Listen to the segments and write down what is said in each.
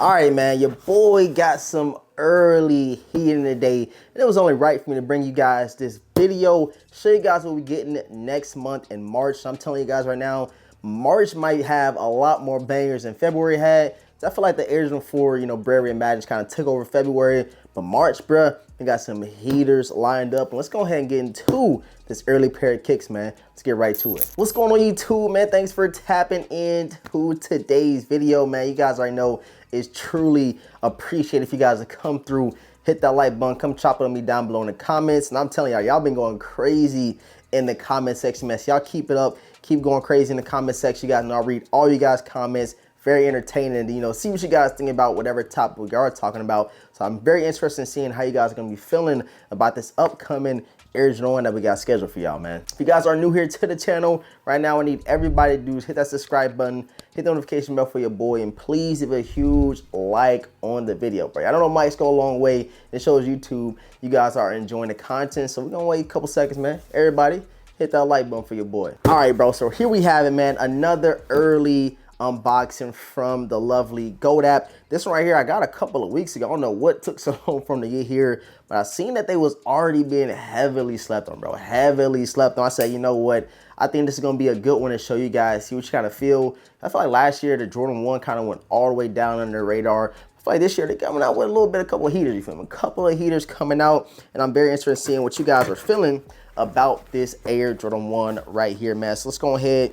All right, man, your boy got some early heat in the day, and it was only right for me to bring you guys this video, show you guys what we're getting next month in March. So I'm telling you guys right now, March might have a lot more bangers than February had. So I feel like the Air Jordan 4, Brand Reimagined kind of took over February, but March, bruh, we got some heaters lined up. And let's go ahead and get into this early pair of kicks, man. Let's get right to it. What's going on, YouTube, man? Thanks for tapping into today's video, man. You guys already know it's truly appreciated if you guys have come through, hit that like button, come chop it on me down below in the comments. And I'm telling y'all been going crazy in the comment section, man. So y'all keep it up, keep going crazy in the comment section. You guys know I read all you guys' comments. Very entertaining to, see what you guys think about whatever topic we are talking about. So I'm very interested in seeing how you guys are going to be feeling about this upcoming Air Jordan 1 that we got scheduled for y'all, man. If you guys are new here to the channel, right now I need everybody to do is hit that subscribe button, hit the notification bell for your boy, and please give a huge like on the video, bro. I don't know, mics go a long way. It shows YouTube you guys are enjoying the content. So we're going to wait a couple seconds, man. Everybody, hit that like button for your boy. All right, bro. So here we have it, man. Another early unboxing from the lovely Goat app. This one right here I got a couple of weeks ago. I don't know what took so long for them to get here, but I seen that they was already being heavily slept on, bro. Heavily slept on. I said, you know what? I think this is gonna be a good one to show you guys, see what you kind of feel. I feel like last year the Jordan 1 kind of went all the way down under the radar. I feel like this year they're coming out with a couple of heaters, you feel me? A couple of heaters coming out, and I'm very interested in seeing what you guys are feeling about this Air Jordan 1 right here, man. So let's go ahead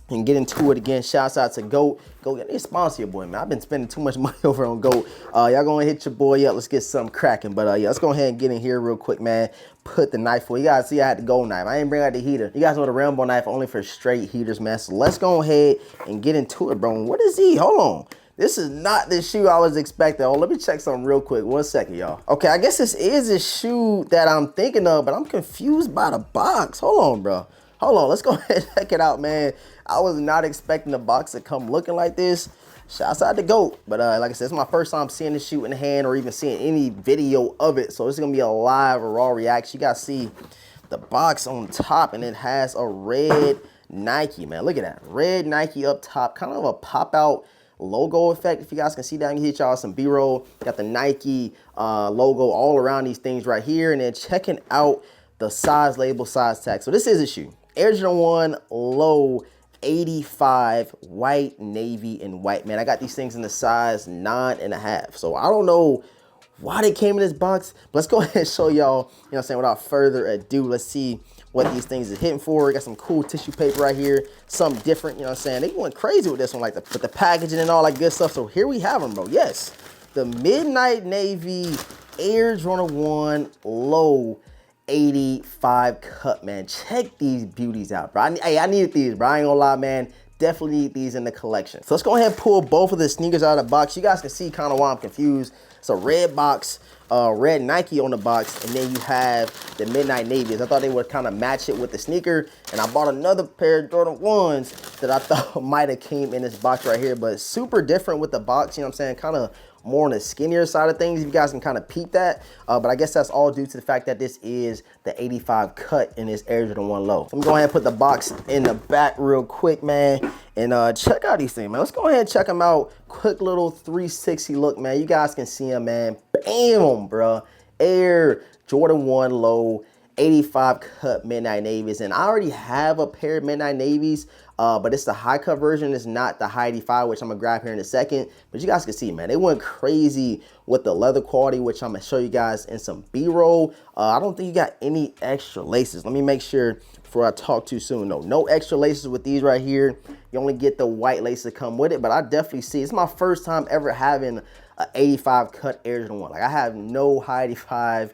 and get into it again. Shouts out to Goat. Go get a sponsor your boy, man. I've been spending too much money over on Goat. Y'all gonna hit your boy up. Let's get something cracking. But yeah, let's go ahead and get in here real quick, man. Put the knife for you guys. See, I had the gold knife. I didn't bring out the heater. You guys know the Rambo knife only for straight heaters, man. So let's go ahead and get into it, bro. What is he? Hold on. This is not the shoe I was expecting. Oh, let me check something real quick. 1 second, y'all. Okay, I guess this is a shoe that I'm thinking of, but I'm confused by the box. Hold on, bro. Hold on, let's go ahead and check it out, man. I was not expecting the box to come looking like this. Shouts out to Goat. But like I said, it's my first time seeing this shoe in hand or even seeing any video of it. So this is going to be a live raw reaction. You guys see the box on top, and it has a red Nike, man. Look at that. Red Nike up top. Kind of a pop-out logo effect. If you guys can see that, I can hit y'all some B-roll. Got the Nike logo all around these things right here. And then checking out the size label, size tag. So this is a shoe. Air Jordan 1 low 85 white, navy, and white, man. I got these things in the size 9.5. So I don't know why they came in this box, but let's go ahead and show y'all, what I'm saying, without further ado. Let's see what these things are hitting for. We got some cool tissue paper right here, something different, you know what I'm saying. They went crazy with this one, like with the packaging and all that good stuff. So here we have them, bro. Yes, the midnight navy Air Jordan 1 low 85 cut, man. Check these beauties out, bro. I needed these, bro. I ain't gonna lie, man. Definitely need these in the collection. So let's go ahead and pull both of the sneakers out of the box. You guys can see kind of why I'm confused. It's a red box, red Nike on the box, and then you have the midnight navies. I thought they would kind of match it with the sneaker, and I bought another pair of Jordan 1s that I thought might have came in this box right here, but super different with the box, you know what I'm saying? Kind of more on the skinnier side of things. You guys can kind of peep that, but I guess that's all due to the fact that this is the 85 cut in this Air Jordan 1 low. So I'm going to go ahead and put the box in the back real quick, man, and check out these things, man. Let's go ahead and check them out. Quick little 360 look, man. You guys can see them, man. Bam, bro. Air Jordan 1 low 85 cut midnight navies, and I already have a pair of midnight navies, but it's the high cut version. It's not the high 85, which I'm gonna grab here in a second. But you guys can see, man, they went crazy with the leather quality, which I'm gonna show you guys in some B-roll. I don't think you got any extra laces. Let me make sure before I talk too soon. No extra laces with these right here. You only get the white laces that come with it, but I definitely see it's my first time ever having an 85 cut Air Jordan 1. Like, I have no high 85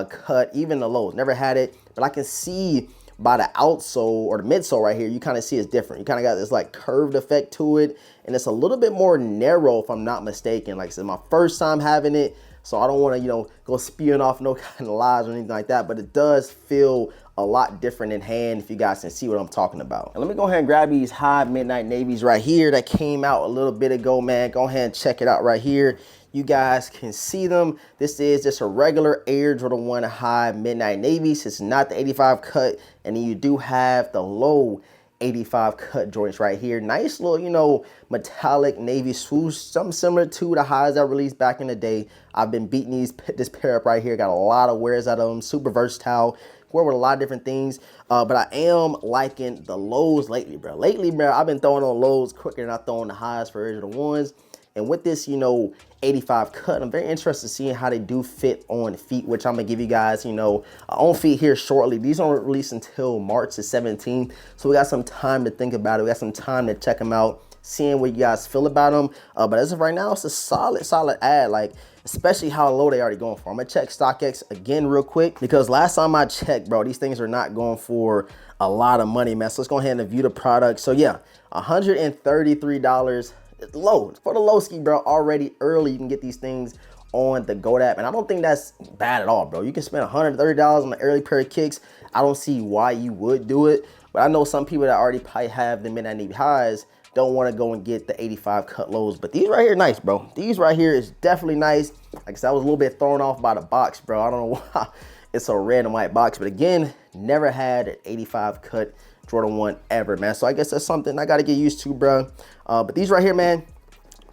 cut, even the lows, never had it, but I can see by the outsole or the midsole right here, you kind of see it's different. You kind of got this like curved effect to it, and it's a little bit more narrow if I'm not mistaken. Like I said, my first time having it, so I don't want to, go spewing off no kind of lies or anything like that, but it does feel a lot different in hand if you guys can see what I'm talking about. And let me go ahead and grab these high midnight navies right here that came out a little bit ago, man. Go ahead and check it out right here. You guys can see them. This is just a regular Air Jordan 1 high midnight navies. It's not the 85 cut, and then you do have the low 85 cut joints right here. Nice little, you know, metallic navy swoosh, something similar to the highs I released back in the day. I've been beating this pair up right here. Got a lot of wears out of them. Super versatile. Wear with a lot of different things. But I am liking the lows lately, bro. Lately, bro, I've been throwing on lows quicker than I throw on the highs for original ones. And with this, you know, 85 cut, I'm very interested in seeing how they do fit on feet, which I'm gonna give you guys, you know, on feet here shortly. These don't release until March the 17th. So we got some time to think about it. We got some time to check them out, seeing what you guys feel about them. But as of right now, it's a solid ad, like, especially how low they already going for. I'm gonna check StockX again real quick, because last time I checked, bro, these things are not going for a lot of money, man. So let's go ahead and view the product. So yeah, $133. Low for the low ski, bro. Already early, you can get these things on the Goat app, and I don't think that's bad at all, bro. You can spend $130 on the early pair of kicks. I don't see why you would do it, but I know some people that already probably have the midnight navy highs don't want to go and get the 85 cut lows. But these right here, nice, bro. These right here is definitely nice. Like I said, I was a little bit thrown off by the box, bro. I don't know why it's a red and white box, but again, never had an 85 cut Jordan 1 ever, man. So I guess that's something I got to get used to, bro. But these right here, man,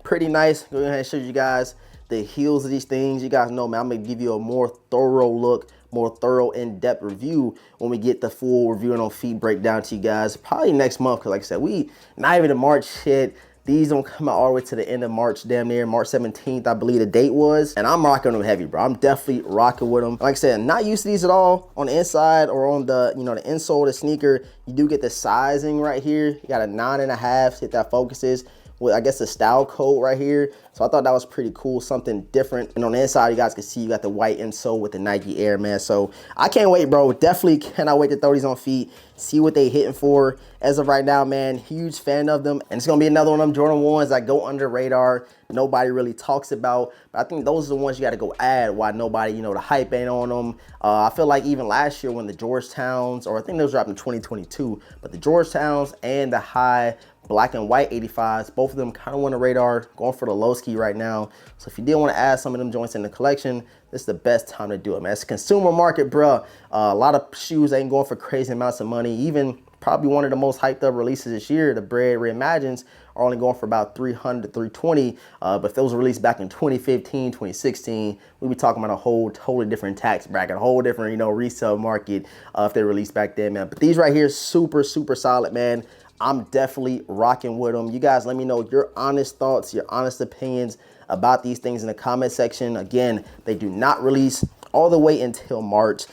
pretty nice. Go ahead and show you guys the heels of these things. You guys know, man, I'm going to give you a more thorough look, more thorough in-depth review when we get the full review and on feet breakdown to you guys probably next month. Because like I said, we not even in March yet. These don't come out all the way to the end of March, damn near March 17th, I believe the date was. And I'm rocking them heavy, bro. I'm definitely rocking with them. Like I said, not used to these at all on the inside or on the, you know, the insole of the sneaker. You do get the sizing right here. You got a 9.5, hit that focuses with, I guess, the style code right here. So I thought that was pretty cool, something different. And on the inside, you guys can see you got the white insole with the Nike Air, man. So I can't wait, bro. Definitely cannot wait to throw these on feet, see what they hitting for. As of right now, man, huge fan of them. And it's gonna be another one of them Jordan 1s that go under radar. Nobody really talks about, but I think those are the ones you got to go add. Why nobody, you know, the hype ain't on them. I feel like even last year when the Georgetowns, or I think those dropped in 2022, but the Georgetowns and the high black and white 85s, both of them kind of on the radar, going for the low ski right now. So if you did want to add some of them joints in the collection, this is the best time to do it, man. It's a consumer market, bruh. A lot of shoes ain't going for crazy amounts of money. Even probably one of the most hyped up releases this year, the Bread Reimagines, are only going for about $300 to $320. But if those were released back in 2015, 2016, we'd be talking about a whole totally different tax bracket, a whole different, you know, resale market if they released back then, man. But these right here, super solid, man. I'm definitely rocking with them. You guys let me know your honest thoughts, your honest opinions about these things in the comment section. Again, they do not release all the way until March,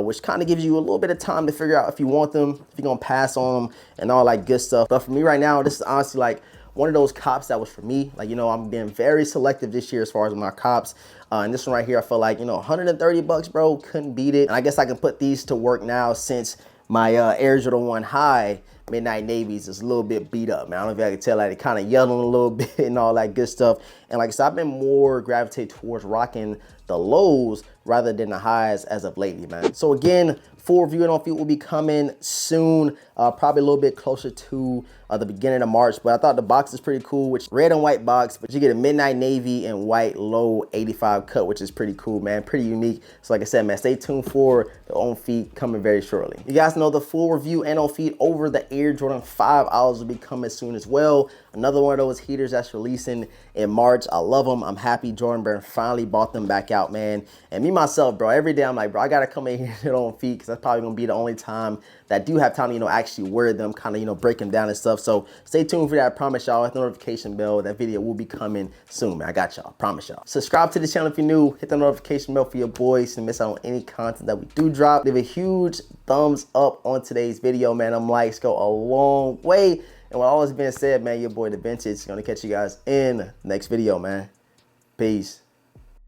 which kind of gives you a little bit of time to figure out if you want them, if you're gonna pass on them and all that good stuff. But for me right now, this is honestly like one of those cops that was for me. Like, you know, I'm being very selective this year as far as my cops. And this one right here, I feel like, you know, 130 bucks, bro, couldn't beat it. And I guess I can put these to work now since my Air Jordan 1 high midnight navies is a little bit beat up, man. I don't know if I can tell, like, it kind of yelling a little bit and all that good stuff. And like I said, I've been more gravitate towards rocking the lows rather than the highs as of lately, man. So again, full review on feet will be coming soon, probably a little bit closer to the beginning of March. But I thought the box is pretty cool, which red and white box, but you get a midnight navy and white low 85 cut, which is pretty cool, man. Pretty unique. So like I said, man, stay tuned for the on feet coming very shortly. You guys know the full review and on feet over the Air Jordan 5 hours will be coming soon as well. Another one of those heaters that's releasing in March. I love them. I'm happy Jordan Brand finally bought them back out, man. And me myself, bro, every day I'm like, bro, I gotta come in here and hit on feet, because that's probably gonna be the only time that I do have time to, you know, actually wear them, kind of, you know, break them down and stuff. So stay tuned for that. I promise y'all, hit the notification bell. That video will be coming soon, man. I got y'all. Promise y'all. Subscribe to the channel if you're new. Hit the notification bell for your boys to miss out on any content that we do drop. Leave a huge thumbs up on today's video, man. Them likes go a long way. And with all this being said, man, your boy DeVintage is gonna catch you guys in the next video, man. Peace.